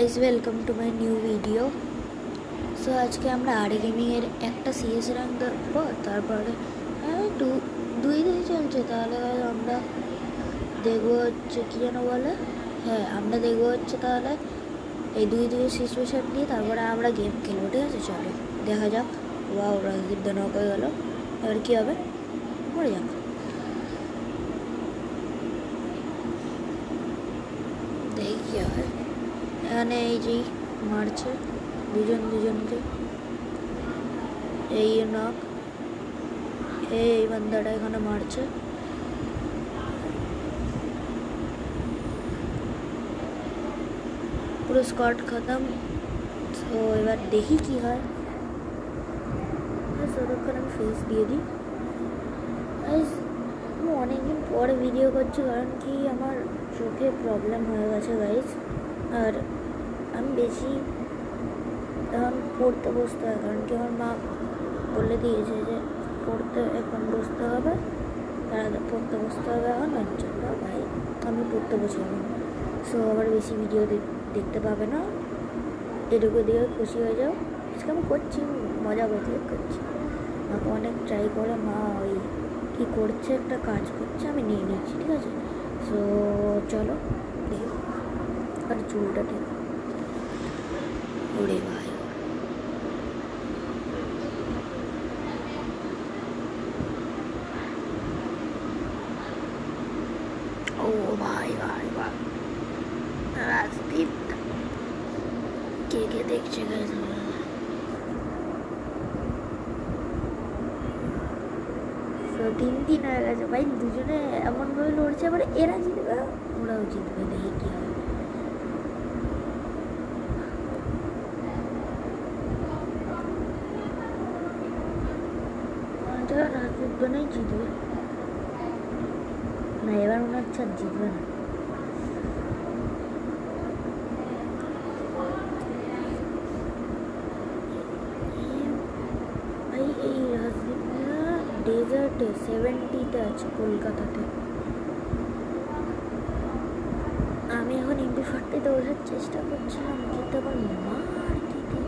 Guys welcome to my new video. So আজকে আমরা আরে গেমিংয়ের একটা সিএস র্যাঙ্ক দেখবো, তারপরে দুই দিন চলছে। তাহলে আমরা দেখবো হচ্ছে কী যেন বলে, আমরা দেখবো হচ্ছে তাহলে এই দুই সিচুয়েশান নিয়ে তারপরে আমরা গেম খেলবো। ঠিক আছে, চলো দেখা যাক। ওয়াও, রাজদীপ দা নক হয়ে গেল। এবার কী হবে, মরে যাক। দেখি কী হয়। এখানে এই যে মারছে দুজনকে, এই নক, এই বান্দাটা এখানে মারছে। পুরো স্কোয়াড খতম। তো এবার দেখি কি হয়। ততক্ষণ আমি ফেস দিয়ে দিই। আমি অনেকদিন পরে ভিডিও করছি, কারণ কি আমার চোখে প্রবলেম হয়ে গেছে গাইজ। আর আমি বেশি এখন পড়তে বসতে হয়, কারণ কি আমার মা বলে দিয়েছে যে পড়তে এখন বসতে হবে, পড়তে বসতে হবে এখন। এর জন্য ভাই আমি পড়তে বসে এখন। সো আবার বেশি ভিডিও দেখতে পাবে না, এটুকু দিয়ে খুশি হয়ে যাও। আজকে আমি করছি, মজা করছি। আমাকে অনেক ট্রাই করে মা ওই কী করছে, একটা কাজ করছে, আমি নিয়ে নিচ্ছি। ঠিক আছে, সো চলো দেখি। আর চুলটা ঠিক ওরে ভাই, ও ভাই ভাই ভাই, রাজদীপ কে দেখছে গাইজ? তিন হয়ে গেছে ভাই, দুজনে এমনভাবে লড়ছে। আবার এরা জিতবে, ওরাও জিতবে। দেখি কি হয়। রাজদীপ জিতবে না, এবার মনে হচ্ছে আর জিতবে না। ভাই এই রাজদীপ ডেজার্টে 70-তে আছে কলকাতাতে। আমি এখন MP40-তে ওঠার চেষ্টা করছিলাম, কিন্তু আমার মার দিতে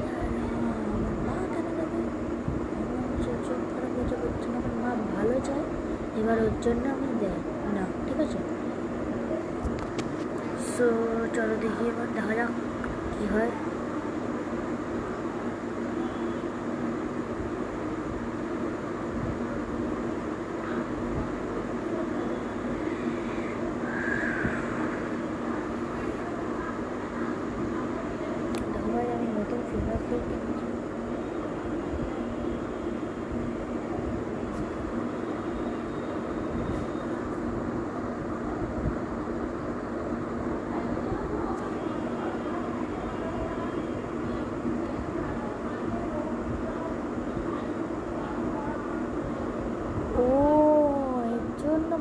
আমার মা কেন দেবে? চোখ খারাপ হচ্ছে, করছে না। আমার মা ভালো চায়, এবার ওর জন্য আমি দেয় না। ঠিক আছে, সো চলো দেখি, এবার দেখা যাক কী হয়। আমি নতুন ফিঙ্গারপ্রিন্ট কিনেছি।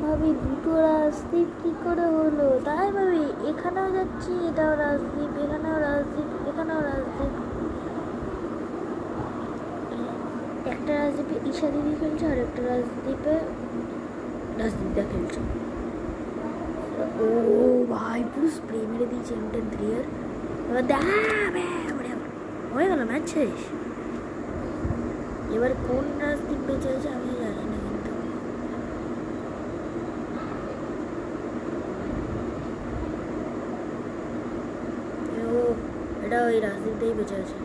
ভাবি দুটো রাজদীপ কী করে হলো, তাই ভাবি এখানেও যাচ্ছি, এটাও রাজদীপ, এখানেও রাজদীপ, এখানেও রাজদীপ। একটা রাজদীপে ঈশা দিদি খেলছে, আর একটা রাজদীপে রাজদীপদা খেলছে। ও ভাই পুরো স্প্রে মেরে দিয়েছে M10 3 এবার হয়ে গেল ম্যাচ শেষ। এবার কোন রাজদীপ বেঁচে আছে আমি জানি না, কিন্তু এটা ওই রাজদীপটাই বেঁচে আছে।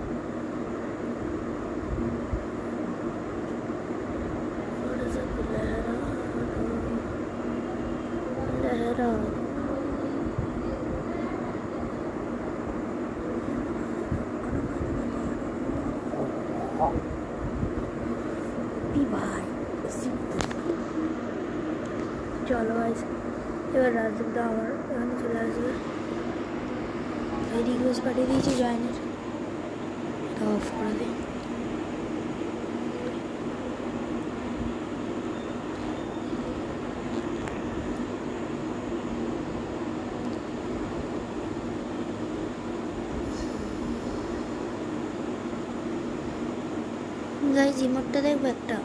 ভাই চলো গাইস, এবার রাজদীপটা আমার এখানে চলে আসবে। রিকোয়েস্ট পাঠিয়ে দিয়েছি জয়েনের, এটা অফ করে দিই। গাইস ইমোটটা দেখবে একটা,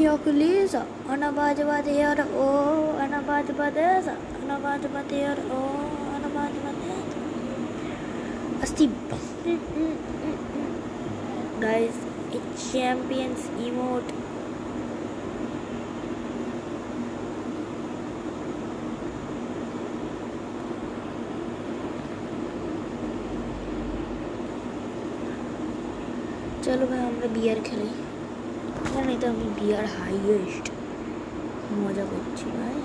Yokulis, Anabajabadiyar, oh, Anabajabades, Anabajabadiyar, oh, Anabajabadiyar. Asti. Guys, it's champions emote. চলো ভাই আমরা বিয়ার খেলি, মানে তো আমি বিয়ার হাইয়েস্ট মজা করছি ভাই।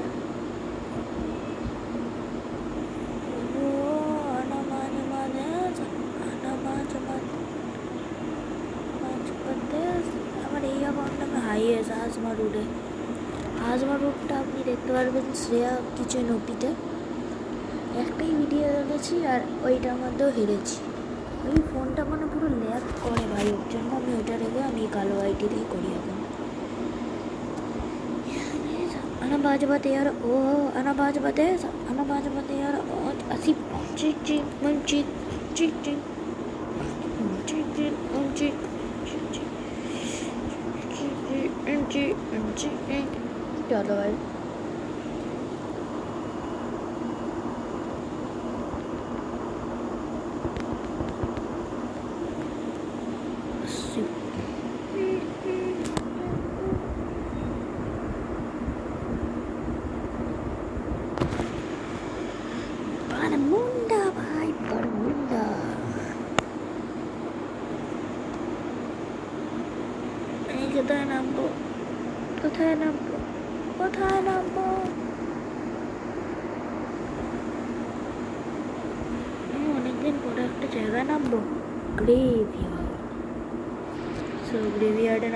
আমার এই অ্যাকাউন্টটা আমি হাইয়েস্ট হাজমা রোডে। হাজমা রোডটা আপনি দেখতে পারবেন শ্রেয়া কিচেন ওপিতে। একটাই ভিডিও দেখেছি আর ওইটার মধ্যেও হেরেছি। ওই ফোনটা মানে পুরো ল্যাগ করে ভাই, ওর জন্য আমি ওইটা রেখে আমি কালো আইটি দিয়ে করি এখন। अनाबाज बात यार ओ अनाबाज बात है अनाबाज बात यार असी चिक चिक मन चिक चिक चिक चिक चिक मन चिक चिक चिक चिक चलो भाई Barmunda ভাই বারমুন্ডা। এই কোথায় নামবো, কোথায় নামবো, কোথায় নামবো? আমি অনেকদিন পরে একটা জায়গায় নামবো, গ্রেভিয়ার্ড। সো গ্রেভিয়ার্ডে